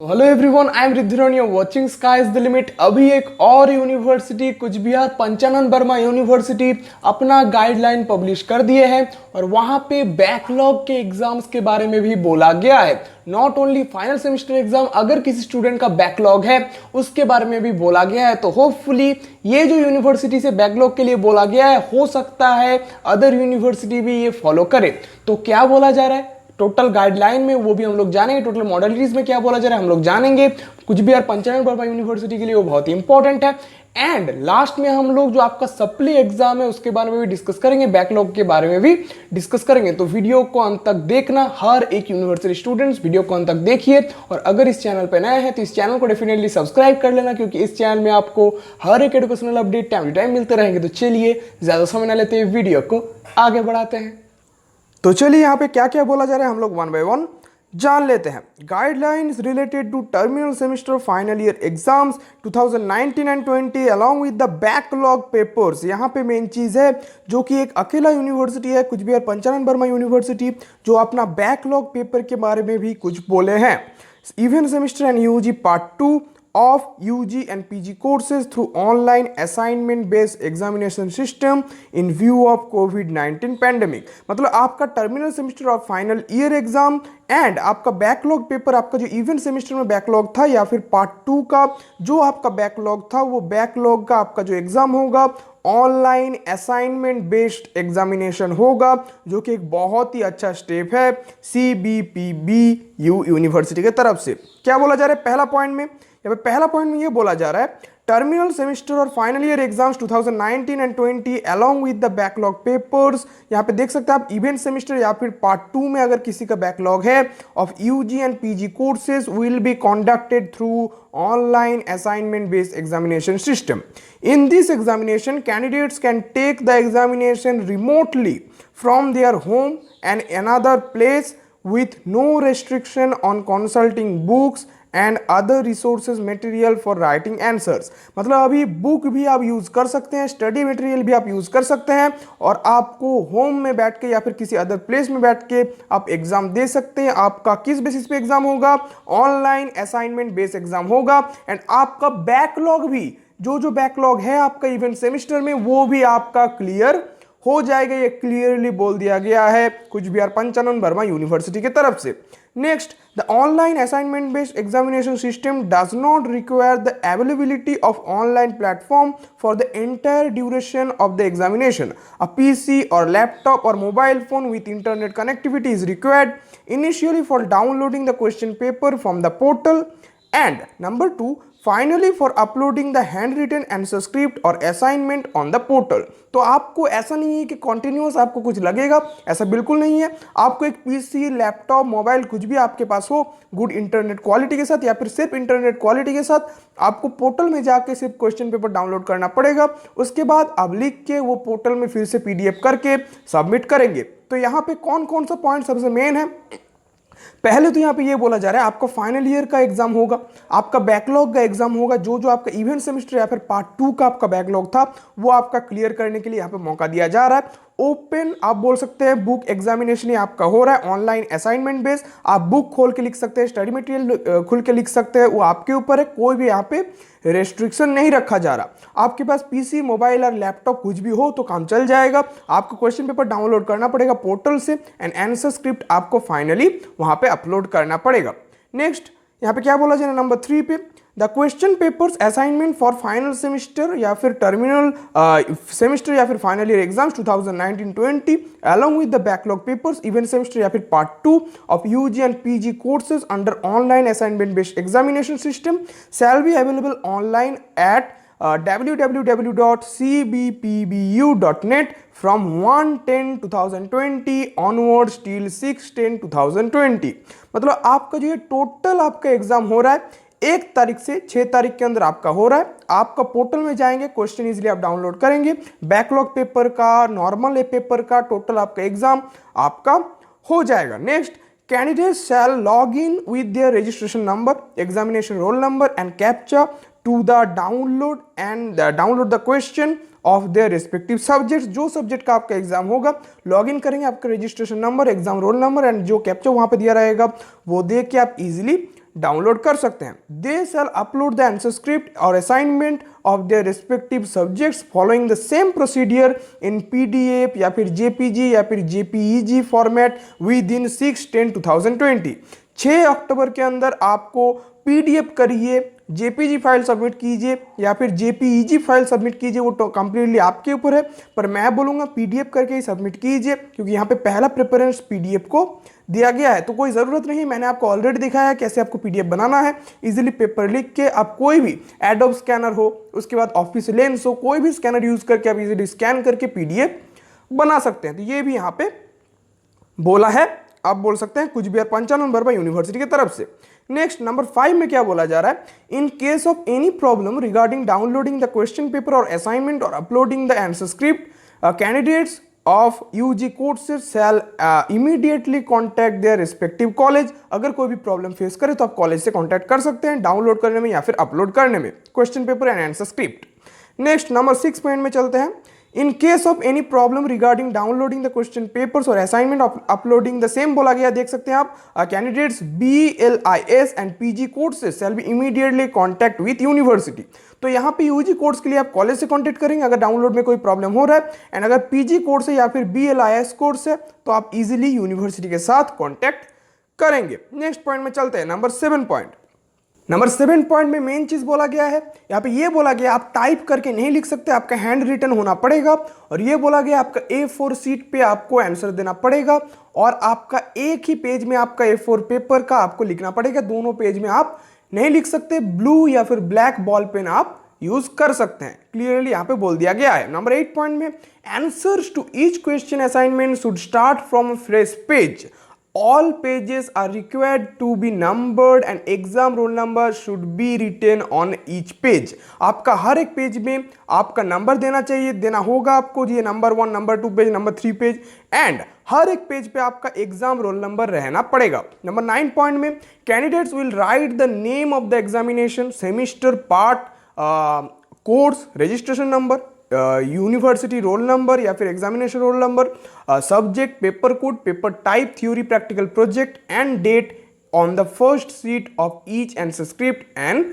Hello everyone, I am Riddhiran, you watching sky is the limit. अभी एक और university कुछ बिहार पंचानन वर्मा यूनिवर्सिटी अपना गाइडलाइन पब्लिश कर दिए हैं और वहां पे बैकलॉग के एग्जाम्स के बारे में भी बोला गया है। Not only final semester exam, अगर किसी स्टूडेंट का बैकलॉग है उसके बारे में भी बोला गया है। तो होपफुली ये जो यूनिवर्सिटी से बैकलॉग के लिए बोला गया है, हो सकता है अदर यूनिवर्सिटी भी ये फॉलो करे। तो क्या बोला जा रहा है टोटल गाइडलाइन में, वो भी हम लोग जानेंगे। टोटल मॉडलिटीज में क्या बोला जा रहा है हम लोग जानेंगे। कुछ भी यार पंचानन वर्मा यूनिवर्सिटी के लिए वो बहुत ही इंपॉर्टेंट है। एंड लास्ट में हम लोग जो आपका सप्ली एग्जाम है उसके बारे में भी डिस्कस करेंगे, बैकलॉग के बारे में भी डिस्कस करेंगे। तो वीडियो को अंत तक देखना, हर एक यूनिवर्सिटी स्टूडेंट्स वीडियो को अंत तक देखिए। और अगर इस चैनल पर नए हैं तो इस चैनल को डेफिनेटली सब्सक्राइब कर लेना, क्योंकि इस चैनल में आपको हर एक educational update time to time मिलते रहेंगे। तो चलिए ज्यादा समय ना लेते हुए वीडियो को आगे बढ़ाते हैं। तो चलिए यहाँ पे क्या क्या बोला जा रहा है हम लोग वन बाय वन जान लेते हैं। Guidelines related to terminal semester final year exams 2019 and 20 along with the backlog papers. यहाँ पे मेन चीज़ है जो कि एक अकेला यूनिवर्सिटी है कुछ बिहार पंचानन वर्मा यूनिवर्सिटी, जो अपना बैकलॉग पेपर के बारे में भी कुछ बोले हैं। Even semester and UG part 2 of UG and PG courses through online assignment based examination system in view of COVID-19 pandemic। मतलब आपका टर्मिनल सेमेस्टर और फाइनल ईयर एग्जाम एंड आपका बैकलॉग पेपर, आपका जो इवेंट सेमेस्टर में backlog था या फिर पार्ट 2 का जो आपका बैकलॉग था, वो बैकलॉग का आपका जो एग्जाम होगा ऑनलाइन असाइनमेंट बेस्ड एग्जामिनेशन होगा, जो कि एक बहुत ही अच्छा स्टेप है CBPBU यूनिवर्सिटी की तरफ से। क्या बोला जा रहा है पहला पॉइंट में? पहला पॉइंट में ये बोला जा रहा है टर्मिनल सेमेस्टर और final year exams 2019 and 20 along with the backlog papers. यहाँ पे देख सकते हैं आप इवेंट सेमेस्टर या फिर पार्ट 2 में अगर किसी का बैकलॉग है of UG and PG courses will be conducted through online assignment based examination system. In this examination candidates can take the examination remotely from their home and another place with no restriction on consulting books and other resources material for writing answers। मतलब अभी book भी आप use कर सकते हैं, study material भी आप use कर सकते हैं और आपको होम में बैठ के या फिर किसी अदर प्लेस में बैठ के आप एग्जाम दे सकते हैं। आपका किस बेसिस पे एग्जाम होगा? ऑनलाइन असाइनमेंट बेस्ड एग्जाम होगा। एंड आपका बैकलॉग भी, जो बैकलॉग है आपका इवेंट सेमेस्टर में, वो भी आपका क्लियर हो जाएगा। ये क्लियरली बोल दिया गया है कुछ बिहार पंचानन वर्मा यूनिवर्सिटी की तरफ से। Next, the online assignment based examination system does not require the availability of online platform for the entire duration of the examination. A PC और लैपटॉप और mobile phone with internet connectivity is required initially for downloading the question paper from the portal and number 2 finally for uploading the hand written answer script और assignment on the portal. तो आपको ऐसा नहीं है कि continuous आपको कुछ लगेगा, ऐसा बिल्कुल नहीं है। आपको एक पीसी, लैपटॉप, मोबाइल कुछ भी आपके पास हो, गुड इंटरनेट क्वालिटी के साथ या फिर सिर्फ इंटरनेट क्वालिटी के साथ, आपको पोर्टल में जाके सिर्फ क्वेश्चन पेपर डाउनलोड करना पड़ेगा। उसके बाद आप लिख के वो पोर्टल में फिर से PDF करके सबमिट करेंगे। तो यहाँ पे कौन कौन सा पॉइंट सबसे मेन है? पहले तो यहाँ पे ये बोला जा रहा है आपका फाइनल ईयर का एग्जाम होगा, आपका बैकलॉग का एग्जाम होगा। जो आपका इवेंट सेमेस्टर या फिर पार्ट 2 का आपका बैकलॉग था, वो आपका क्लियर करने के लिए यहाँ पे मौका दिया जा रहा है। ओपन आप बोल सकते हैं बुक एग्जामिनेशन आपका हो रहा है ऑनलाइन असाइनमेंट बेस्ड। आप बुक खोल के लिख सकते हैं, स्टडी मटेरियल खोल के लिख सकते हैं, वो आपके ऊपर है। कोई भी यहाँ पे रेस्ट्रिक्शन नहीं रखा जा रहा। आपके पास पीसी, मोबाइल और लैपटॉप कुछ भी हो तो काम चल जाएगा। आपको क्वेश्चन पेपर डाउनलोड करना पड़ेगा पोर्टल से एंड आंसर स्क्रिप्ट आपको फाइनली वहां पे अपलोड करना पड़ेगा। नेक्स्ट यहाँ पे क्या बोला जाए नंबर 3 पे, the question papers assignment for final semester या फिर टर्मिनल सेमेस्टर या फिर final year exams 2019-20 along with the backlog papers event semester या फिर part 2 of UG and PG courses under online assignment based examination system shall be available online at www.cbpbu.net from 1/10/2020 onwards till 6/10/2020। मतलब आपका जो ये total आपका exam हो रहा है 1 तारीख से 6 तारीख के अंदर आपका हो रहा है। आपका पोर्टल में जाएंगे, क्वेश्चन इजीली आप डाउनलोड करेंगे, बैकलॉग पेपर का, नॉर्मल पेपर का, टोटल आपका एग्जाम आपका हो जाएगा। Next, candidates shall log in with their registration number, examination roll number and captcha to the download the question of their respective subjects. जो subject का आपका एग्जाम होगा, लॉगिन करेंगे, आपका registration number, exam roll number and जो captcha वहां पे दिया रहेगा वो दे के आप इजीली डाउनलोड कर सकते हैं। दे शैल अपलोड द आंसर स्क्रिप्ट और assignment of their respective subjects following the same procedure in PDF या फिर जेपीजी या फिर जेपीईजी फॉर्मेट विद इन 6/10/2020। 6 अक्टूबर के अंदर आपको पीडीएफ करिए, जेपीजी फाइल सबमिट कीजिए या फिर जेपीईजी फाइल सबमिट कीजिए, वो तो कंप्लीटली आपके ऊपर है, पर मैं बोलूँगा पीडीएफ करके ही सबमिट कीजिए क्योंकि यहाँ पे पहला प्रेफरेंस पीडीएफ को दिया गया है। तो कोई ज़रूरत नहीं, मैंने आपको ऑलरेडी दिखाया है कैसे आपको पीडीएफ बनाना है। इजीली पेपर लिख के आप कोई भी एडोब स्कैनर हो, उसके बाद ऑफिस लेंस हो, कोई भी स्कैनर यूज़ करके आप इजीली स्कैन करके पीडीएफ बना सकते हैं। तो ये भी यहाँ पे बोला है, आप बोल सकते हैं कुछ भी 95 वर्मा यूनिवर्सिटी की तरफ से। नेक्स्ट नंबर 5 में क्या बोला जा रहा है, in case of any problem regarding downloading the question paper और असाइनमेंट और uploading the answer script, candidates of UG courses shall immediately contact their respective college. अगर कोई भी प्रॉब्लम फेस करे तो आप कॉलेज से कॉन्टैक्ट कर सकते हैं डाउनलोड करने में या फिर अपलोड करने में question paper and answer script. Next number 6 point में चलते हैं। In case of any problem regarding downloading the question papers or assignment of uploading the same बोला गया, देख सकते हैं आप, candidates BLIS and PG courses shall be immediately contact with university। तो यहाँ पे यूजी कोर्स के लिए आप कॉलेज से कांटेक्ट करेंगे अगर डाउनलोड में कोई प्रॉब्लम हो रहा है, एंड अगर पीजी कोर्स है या फिर BLIS कोर्स है तो आप इजीली यूनिवर्सिटी के साथ कांटेक्ट करेंगे। नेक्स्ट पॉइंट में चलते हैं, नंबर 7 पॉइंट। नंबर 7 पॉइंट में मेन चीज बोला गया है, यहाँ पे ये बोला गया आप टाइप करके नहीं लिख सकते, आपका हैंड रिटन होना पड़ेगा, और ये बोला गया आपका A4 सीट पे आपको आंसर देना पड़ेगा और आपका एक ही पेज में आपका A4 पेपर का आपको लिखना पड़ेगा, दोनों पेज में आप नहीं लिख सकते। ब्लू या फिर ब्लैक बॉल पेन आप यूज कर सकते हैं, क्लियरली यहाँ पे बोल दिया गया है। नंबर 8 पॉइंट में answers to each question assignment should start from a fresh page. All pages are required to be numbered and exam roll number should be written on each page। आपका हर एक page में आपका number देना चाहिए, देना होगा आपको, ये number 1, number 2 page, number 3 page, and हर एक पेज पे आपका एग्जाम रोल नंबर रहना पड़ेगा। नंबर 9 पॉइंट में candidates will write the name of the examination, semester, part, course, registration number, university roll number या फिर examination roll number, subject, paper code, paper type, theory, practical project and date on the first sheet of each answer script and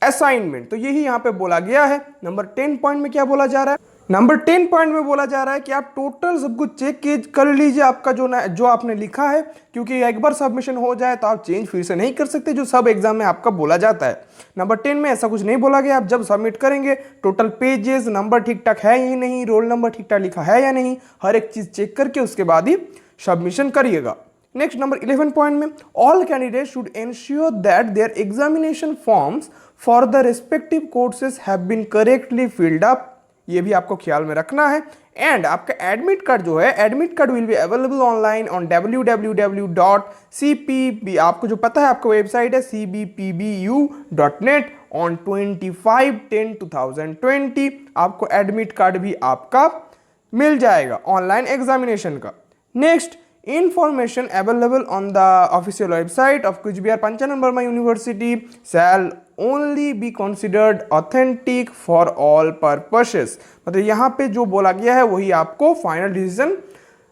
assignment. तो यही यहाँ पे बोला गया है। Number 10 point में क्या बोला जा रहा है, नंबर 10 पॉइंट में बोला जा रहा है कि आप टोटल सब कुछ चेक कर लीजिए आपका जो आपने लिखा है, क्योंकि एक बार सबमिशन हो जाए तो आप चेंज फिर से नहीं कर सकते, जो सब एग्जाम में आपका बोला जाता है। नंबर 10 में ऐसा कुछ नहीं बोला गया, आप जब सबमिट करेंगे टोटल पेजेस, नंबर ठीक ठाक है या नहीं, रोल नंबर ठीक ठाक लिखा है या नहीं, हर एक चीज चेक करके उसके बाद ही सबमिशन करिएगा। नेक्स्ट नंबर 11 पॉइंट में all candidate should ensure that their examination forms for the respective courses have been correctly filled up, ये भी आपको ख्याल में रखना है। एंड आपका एडमिट कार्ड जो है, admit card will be available online on www.cpb, आपको जो पता है आपका वेबसाइट है cbpbu.net ऑन 25/10/2020। आपको एडमिट कार्ड भी आपका मिल जाएगा ऑनलाइन एग्जामिनेशन का। Next, information available on the official website of Kuch Bihar Panchanan Verma University shall only be considered authentic for all purposes। मतलब यहाँ पे जो बोला गया है वही आपको फाइनल डिसीजन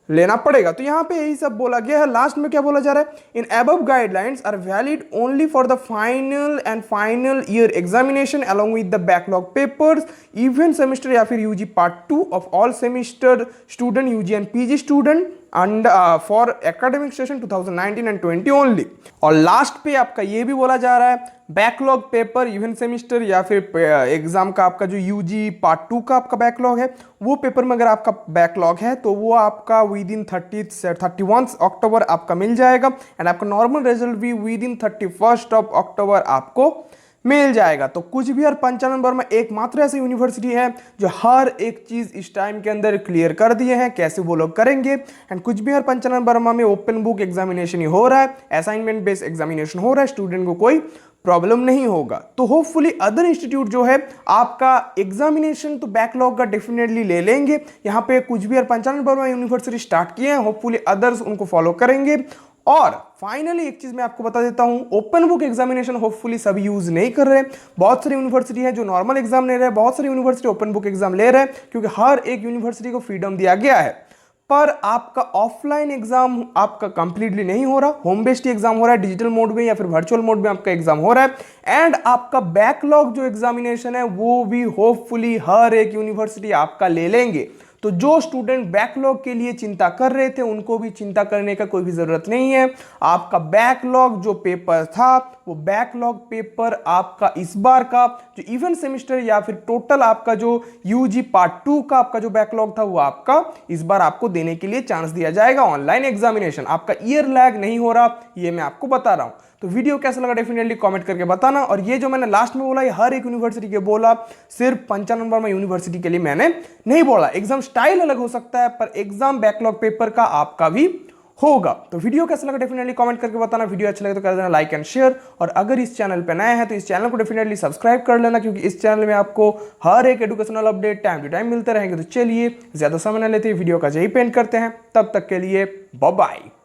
लेना पड़ेगा। तो यहाँ पे यही सब बोला गया है। लास्ट में क्या बोला जा रहा है, in above guidelines are valid only for the final year examination along with the backlog papers, even semester या फिर UG part 2 of all semester student, UG and PG student and for academic session 2019 and 20 only. और last पे आपका ये भी बोला जा रहा है बैकलॉग पेपर, इवन सेमेस्टर या फिर एग्जाम का आपका जो यूजी पार्ट 2 का आपका बैकलॉग है, वो पेपर में अगर आपका बैकलॉग है तो वो आपका विद इन 31 अक्टूबर आपका मिल जाएगा, एंड आपका नॉर्मल रिजल्ट भी विद इन 31 अक्टूबर आपको मिल जाएगा। तो कुछ बिहार पंचानन वर्मा एकमात्र ऐसी यूनिवर्सिटी है जो हर एक चीज इस टाइम के अंदर क्लियर कर दिए हैं, कैसे वो लोग करेंगे। एंड कुछ बिहार पंचानन वर्मा में ओपन बुक एग्जामिनेशन ही हो रहा है, असाइनमेंट बेस्ड एग्जामिनेशन हो रहा है, स्टूडेंट को कोई प्रॉब्लम नहीं होगा। तो होपफुली अदर इंस्टीट्यूट जो है आपका एग्जामिनेशन तो बैकलॉग का डेफिनेटली ले लेंगे। यहाँ पे कुछ बिहार पंचानन वर्मा यूनिवर्सिटी स्टार्ट किए हैं, होपफुली अदर्स उनको फॉलो करेंगे। और फाइनली एक चीज मैं आपको बता देता हूं, ओपन बुक एग्जामिनेशन होपफुली सभी यूज नहीं कर रहे। बहुत सारी यूनिवर्सिटी है जो नॉर्मल एग्जाम ले रहे हैं, बहुत सारी यूनिवर्सिटी ओपन बुक एग्जाम ले रहे हैं, क्योंकि हर एक यूनिवर्सिटी को फ्रीडम दिया गया है। पर आपका ऑफलाइन एग्जाम आपका कंप्लीटली नहीं हो रहा, होम बेस्ड एग्जाम हो रहा है, डिजिटल मोड में या फिर वर्चुअल मोड में आपका एग्जाम हो रहा है। एंड आपका बैकलॉग जो एग्जामिनेशन है वो भी होपफुली हर एक यूनिवर्सिटी आपका ले लेंगे। तो जो स्टूडेंट बैकलॉग के लिए चिंता कर रहे थे उनको भी चिंता करने का कोई भी जरूरत नहीं है। आपका बैकलॉग जो पेपर था वो बैकलॉग पेपर आपका इस बार का जो इवेंट सेमेस्टर या फिर टोटल आपका जो यूजी पार्ट 2 का आपका जो बैकलॉग था वो आपका इस बार आपको देने के लिए चांस दिया जाएगा। ऑनलाइन एग्जामिनेशन आपका ईयर लैग नहीं हो रहा, ये मैं आपको बता रहा हूं। तो वीडियो कैसा लगा डेफिनेटली कमेंट करके बताना। और ये जो मैंने लास्ट में बोला ये हर एक यूनिवर्सिटी के बोला, सिर्फ 95 यूनिवर्सिटी के लिए मैंने नहीं बोला। एग्जाम स्टाइल अलग हो सकता है पर एग्जाम बैकलॉग पेपर का आपका भी होगा। तो वीडियो कैसा लगा डेफिनेटली कमेंट करके बताना। वीडियो अच्छा लगे तो कर देना लाइक एंड शेयर, और अगर इस चैनल पे नए हैं तो इस चैनल को डेफिनेटली सब्सक्राइब कर लेना, क्योंकि इस चैनल में आपको हर एक educational update time to time मिलते रहेंगे। तो चलिए ज्यादा समय न लेते वीडियो का यही पेंट करते हैं, तब तक के लिए बाय बाय।